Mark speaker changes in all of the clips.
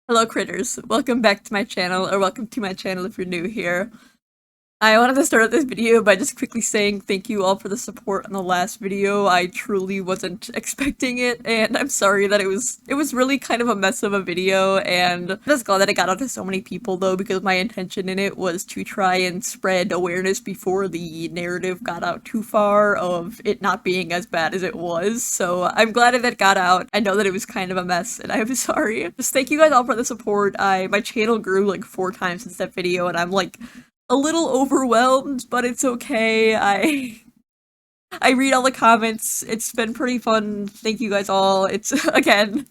Speaker 1: Hello critters, welcome back to my channel, or welcome to my channel if you're new here. I wanted to start out this video by just quickly saying thank you all for the support on the last video. I truly wasn't expecting it, and I'm sorry that it was really kind of a mess of a video, and I'm just glad that it got out to so many people though, because my intention in it was to try and spread awareness before the narrative got out too far of it not being as bad as it was. So I'm glad that it got out. I know that it was kind of a mess, and I'm sorry. Just thank you guys all for the support. My channel grew like 4 times since that video, and I'm like a little overwhelmed, but it's okay. I read all the comments. It's been pretty fun. Thank you guys all. It's again,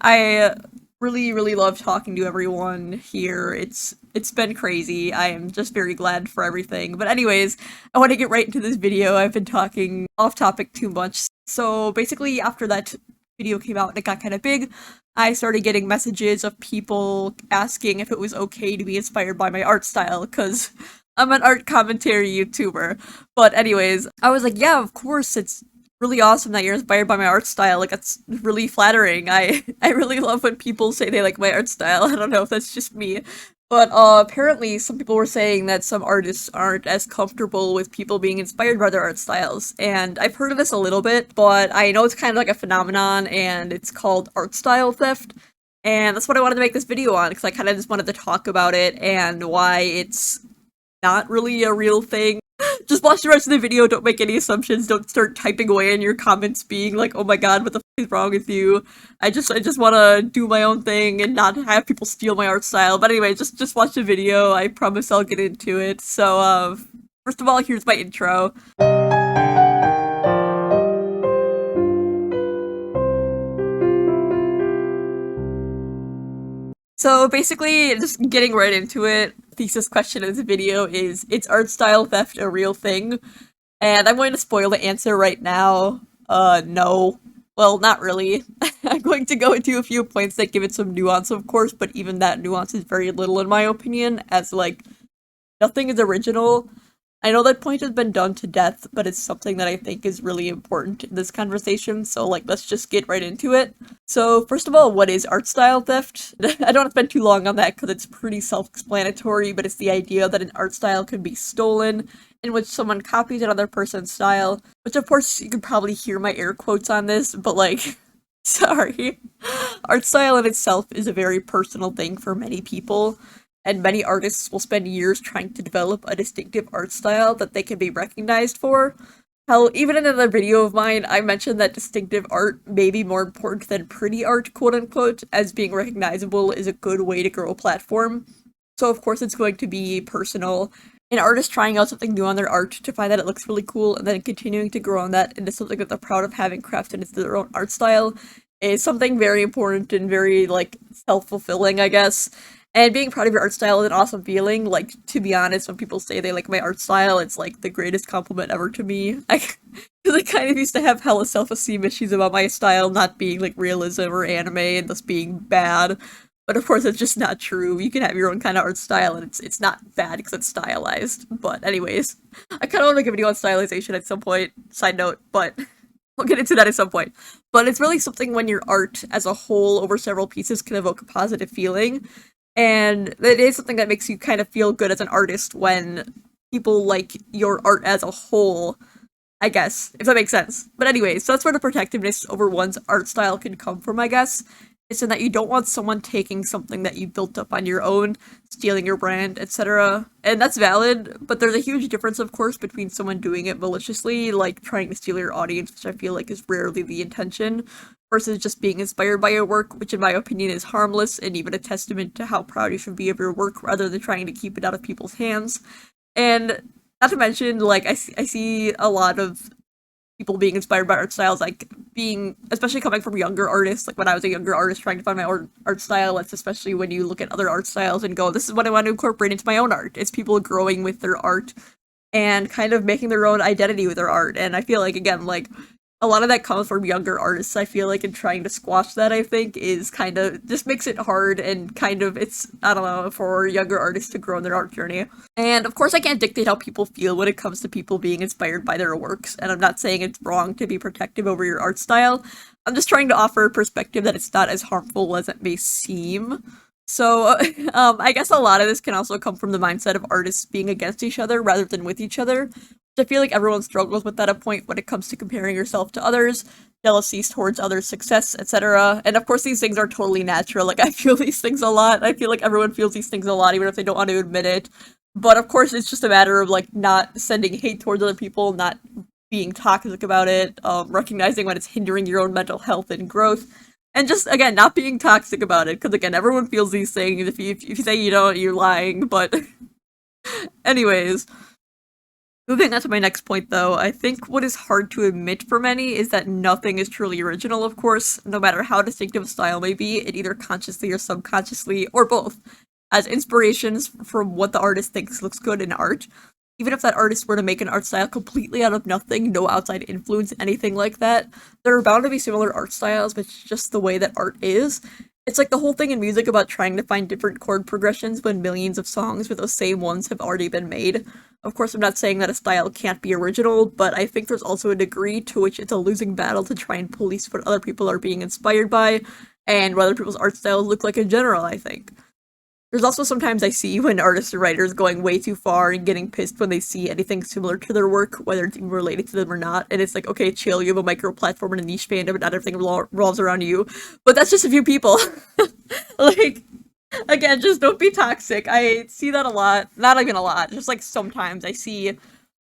Speaker 1: I really love talking to everyone here. It's been crazy. I am just very glad for everything. But anyways, I want to get right into this video. I've been talking off topic too much. So basically after that video came out and it got kind of big, I started getting messages of people asking if it was okay to be inspired by my art style, because I'm an art commentary YouTuber. But anyways, I was like, yeah, of course, it's really awesome that you're inspired by my art style. Like, that's really flattering. I really love when people say they like my art style. I don't know if that's just me. But apparently some people were saying that some artists aren't as comfortable with people being inspired by their art styles. And I've heard of this a little bit, but I know it's kind of like a phenomenon, and it's called art style theft. And that's what I wanted to make this video on, because I kind of just wanted to talk about it and why it's not really a real thing. Just watch the rest of the video, don't make any assumptions, don't start typing away in your comments being like, oh my god, what the f is wrong with you? I just wanna do my own thing and not have people steal my art style. But anyway, just watch the video, I promise I'll get into it. So, first of all, here's my intro. So basically, just getting right into it, thesis question of this video is art style theft a real thing? And I'm going to spoil the answer right now. No. Well, not really. I'm going to go into a few points that give it some nuance, of course, but even that nuance is very little in my opinion, as, like, nothing is original. I know that point has been done to death, but it's something that I think is really important in this conversation, so, like, let's just get right into it. So, first of all, what is art style theft? I don't want to spend too long on that because it's pretty self-explanatory, but it's the idea that an art style can be stolen, in which someone copies another person's style, which of course you can probably hear my air quotes on this, but like, sorry. Art style in itself is a very personal thing for many people, and many artists will spend years trying to develop a distinctive art style that they can be recognized for. Hell, even in another video of mine, I mentioned that distinctive art may be more important than pretty art, quote unquote, as being recognizable is a good way to grow a platform. So of course it's going to be personal. An artist trying out something new on their art to find that it looks really cool and then continuing to grow on that into something that they're proud of having crafted into their own art style is something very important and very, like, self-fulfilling, I guess. And being proud of your art style is an awesome feeling. Like, to be honest, when people say they like my art style, it's like the greatest compliment ever to me. I kind of used to have hella self-esteem issues about my style not being like realism or anime and thus being bad. But of course, it's just not true. You can have your own kind of art style, and it's not bad because it's stylized. But anyways, I kind of want to make a video on stylization at some point. Side note, but we'll get into that at some point. But it's really something when your art as a whole over several pieces can evoke a positive feeling. And it is something that makes you kind of feel good as an artist when people like your art as a whole, I guess, if that makes sense. But anyways, so that's where the protectiveness over one's art style can come from, I guess. It's in that you don't want someone taking something that you built up on your own, stealing your brand, etc. And that's valid, but there's a huge difference, of course, between someone doing it maliciously, like trying to steal your audience, which I feel like is rarely the intention, versus just being inspired by your work, which in my opinion is harmless and even a testament to how proud you should be of your work rather than trying to keep it out of people's hands. And not to mention, like, I see a lot of people being inspired by art styles, like being, especially coming from younger artists, like when I was a younger artist trying to find my own art style, it's especially when you look at other art styles and go, this is what I want to incorporate into my own art. It's people growing with their art and kind of making their own identity with their art. And I feel like, again, like, a lot of that comes from younger artists, I feel like, and trying to squash that, I think, is kind of, just makes it hard and kind of, it's, I don't know, for younger artists to grow in their art journey. And of course I can't dictate how people feel when it comes to people being inspired by their works, and I'm not saying it's wrong to be protective over your art style. I'm just trying to offer a perspective that it's not as harmful as it may seem. So, I guess a lot of this can also come from the mindset of artists being against each other rather than with each other. I feel like everyone struggles with that at a point when it comes to comparing yourself to others, jealousies towards others' success, etc. And of course, these things are totally natural. Like, I feel these things a lot. I feel like everyone feels these things a lot, even if they don't want to admit it. But of course, it's just a matter of, like, not sending hate towards other people, not being toxic about it, recognizing when it's hindering your own mental health and growth, and just again not being toxic about it. Because again, everyone feels these things. If you say you don't, you're lying. But anyways, moving on to my next point, though, I think what is hard to admit for many is that nothing is truly original. Of course, no matter how distinctive a style may be, it either consciously or subconsciously or both as inspirations from what the artist thinks looks good in art. Even if that artist were to make an art style completely out of nothing, no outside influence, anything like that, there are bound to be similar art styles, but it's just the way that art is. It's like the whole thing in music about trying to find different chord progressions when millions of songs with those same ones have already been made. Of course, I'm not saying that a style can't be original, but I think there's also a degree to which it's a losing battle to try and police what other people are being inspired by, and what other people's art styles look like in general, I think. There's also sometimes I see when artists or writers going way too far and getting pissed when they see anything similar to their work, whether it's even related to them or not. And it's like, okay, chill, you have a micro platform and a niche fandom, but not everything revolves around you. But that's just a few people. Like, again, just don't be toxic. I see that a lot. Not even a lot. Just like sometimes I see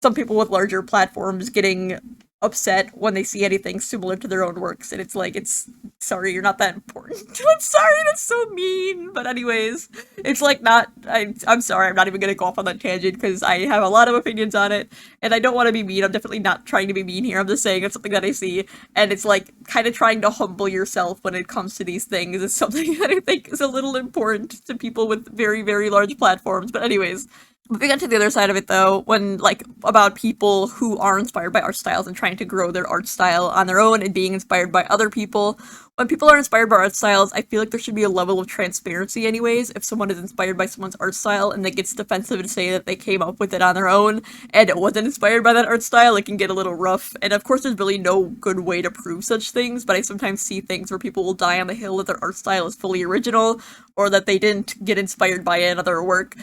Speaker 1: some people with larger platforms getting upset when they see anything similar to their own works, and it's like, it's sorry, you're not that important. I'm sorry, that's so mean. But anyways, it's like not. I'm sorry, I'm not even gonna go off on that tangent because I have a lot of opinions on it, and I don't want to be mean. I'm definitely not trying to be mean here. I'm just saying it's something that I see, and it's like kind of trying to humble yourself when it comes to these things is something that I think is a little important to people with very, very large platforms. But anyways, moving on to the other side of it, though, when, like, about people who are inspired by art styles and trying to grow their art style on their own and being inspired by other people, when people are inspired by art styles, I feel like there should be a level of transparency, anyways. If someone is inspired by someone's art style and they gets defensive to say that they came up with it on their own and it wasn't inspired by that art style, it can get a little rough. And of course, there's really no good way to prove such things, but I sometimes see things where people will die on the hill that their art style is fully original or that they didn't get inspired by another work.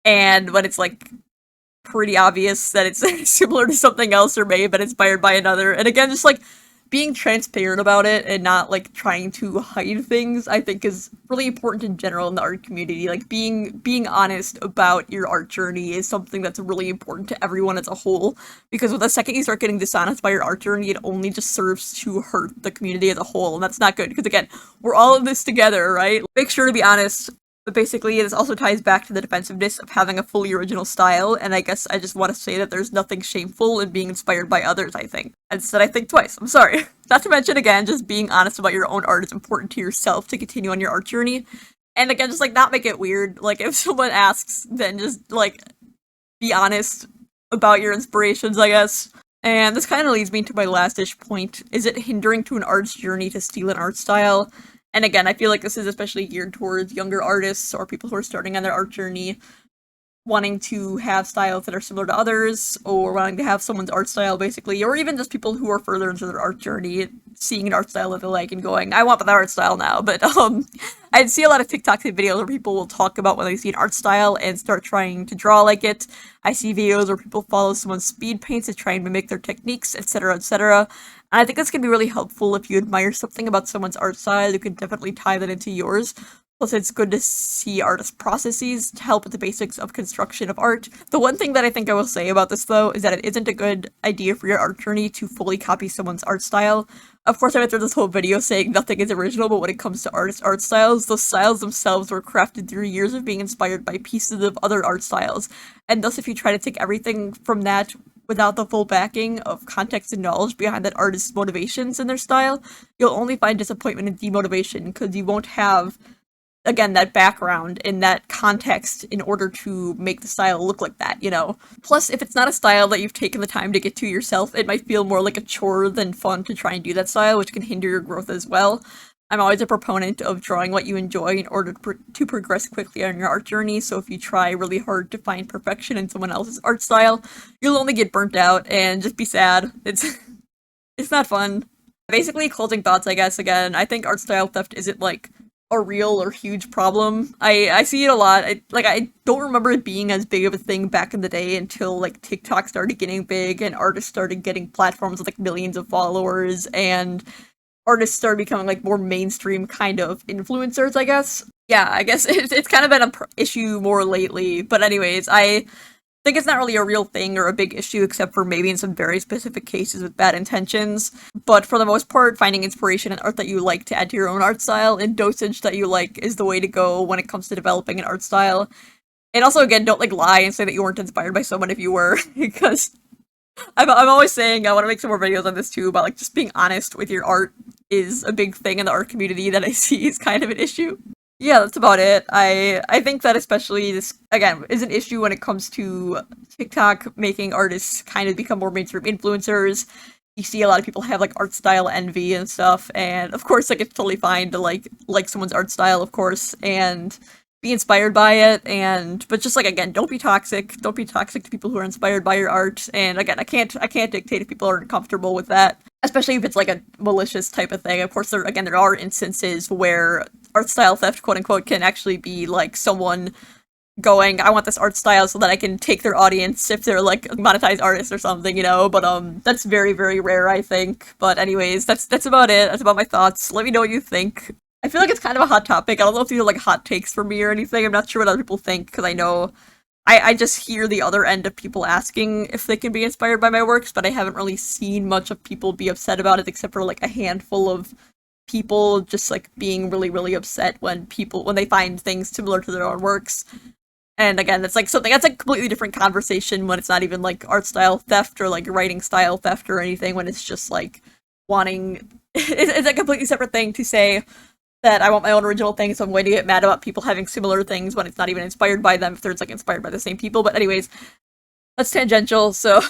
Speaker 1: And when it's like pretty obvious that it's similar to something else or may have been inspired by another. And again, just like being transparent about it and not like trying to hide things, I think is really important in general in the art community. Like being honest about your art journey is something that's really important to everyone as a whole. Because with the second you start getting dishonest by your art journey, it only just serves to hurt the community as a whole, and that's not good. Because again, we're all in this together, right? Make sure to be honest. But basically, this also ties back to the defensiveness of having a fully original style, and I guess I just want to say that there's nothing shameful in being inspired by others, I think. I said I think twice, I'm sorry. Not to mention, again, just being honest about your own art is important to yourself to continue on your art journey. And again, just, like, not make it weird. Like, if someone asks, then just, like, be honest about your inspirations, I guess. And this kind of leads me to my last-ish point. Is it hindering to an art's journey to steal an art style? And again, I feel like this is especially geared towards younger artists or people who are starting on their art journey, wanting to have styles that are similar to others, or wanting to have someone's art style, basically, or even just people who are further into their art journey, seeing an art style that they like and going, I want that art style now. But I see a lot of TikTok videos where people will talk about when they see an art style and start trying to draw like it. I see videos where people follow someone's speed paints to try and mimic their techniques, etc., etc. And I think this can be really helpful if you admire something about someone's art style. You can definitely tie that into yours. Plus, it's good to see artist processes to help with the basics of construction of art. The one thing that I think I will say about this, though, is that it isn't a good idea for your art journey to fully copy someone's art style. Of course, I went through this whole video saying nothing is original, but when it comes to artists' art styles, those styles themselves were crafted through years of being inspired by pieces of other art styles. And thus, if you try to take everything from that without the full backing of context and knowledge behind that artist's motivations and their style, you'll only find disappointment and demotivation because you won't have, again, that background and that context in order to make the style look like that, you know? Plus, if it's not a style that you've taken the time to get to yourself, it might feel more like a chore than fun to try and do that style, which can hinder your growth as well. I'm always a proponent of drawing what you enjoy in order to progress quickly on your art journey, so if you try really hard to find perfection in someone else's art style, you'll only get burnt out and just be sad. It's not fun. Basically, closing thoughts, I guess, again, I think art style theft isn't, like, a real or huge problem. I see it a lot. I don't remember it being as big of a thing back in the day until like TikTok started getting big and artists started getting platforms with like millions of followers and artists started becoming like more mainstream kind of influencers, I guess. Yeah, I guess it's kind of been a issue more lately. But anyways, I think it's not really a real thing or a big issue except for maybe in some very specific cases with bad intentions. But for the most part, finding inspiration in art that you like to add to your own art style and dosage that you like is the way to go when it comes to developing an art style. And also, again, don't like lie and say that you weren't inspired by someone if you were, because I'm always saying I want to make some more videos on this too about like just being honest with your art is a big thing in the art community that I see is kind of an issue. Yeah, that's about it. I think that especially this again is an issue when it comes to TikTok making artists kind of become more mainstream influencers. You see a lot of people have like art style envy and stuff, and of course like it's totally fine to like someone's art style, of course, and be inspired by it, and but just like again, don't be toxic. Don't be toxic to people who are inspired by your art. And again, I can't dictate if people aren't comfortable with that, especially if it's like a malicious type of thing. Of course, there are instances where art style theft, quote unquote, can actually be like someone going, I want this art style so that I can take their audience if they're like monetized artists or something, you know, but that's very, very rare, I think. But anyways, that's about it. That's about my thoughts. Let me know what you think. I feel like it's kind of a hot topic. I don't know if these are like hot takes for me or anything. I'm not sure what other people think, because I know I just hear the other end of people asking if they can be inspired by my works, but I haven't really seen much of people be upset about it except for like a handful of people just like being really, really upset when they find things similar to their own works. And again, that's like something that's like a completely different conversation when it's not even like art style theft or like writing style theft or anything, when it's just like wanting it's a completely separate thing to say that I want my own original thing, so I'm going to get mad about people having similar things when it's not even inspired by them if they're like inspired by the same people. But anyways, that's tangential, so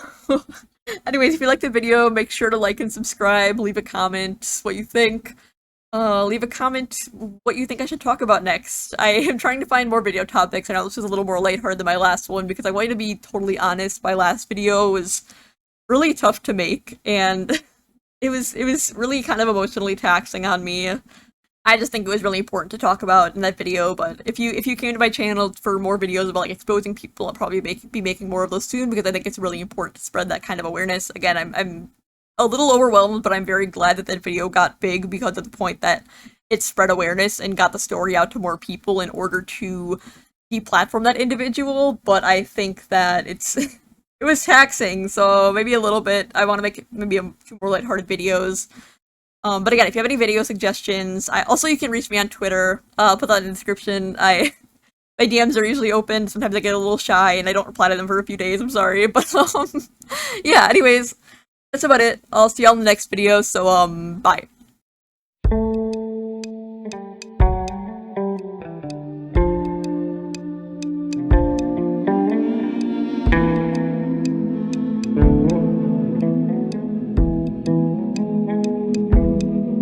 Speaker 1: anyways, if you liked the video, make sure to like and subscribe, leave a comment what you think. Leave a comment what you think I should talk about next. I am trying to find more video topics. I know this was a little more lighthearted than my last one because I wanted to be totally honest. My last video was really tough to make, and it was really kind of emotionally taxing on me. I just think it was really important to talk about in that video, but if you came to my channel for more videos about like exposing people, I'll probably be making more of those soon because I think it's really important to spread that kind of awareness. Again, I'm a little overwhelmed, but I'm very glad that that video got big because of the point that it spread awareness and got the story out to more people in order to deplatform that individual. But I think that it was taxing, so maybe a little bit. I want to make maybe a few more lighthearted videos. But again, if you have any video suggestions, you can reach me on Twitter. I'll put that in the description. My DMs are usually open. Sometimes I get a little shy and I don't reply to them for a few days. I'm sorry, but yeah. Anyways, that's about it. I'll see y'all in the next video. So bye.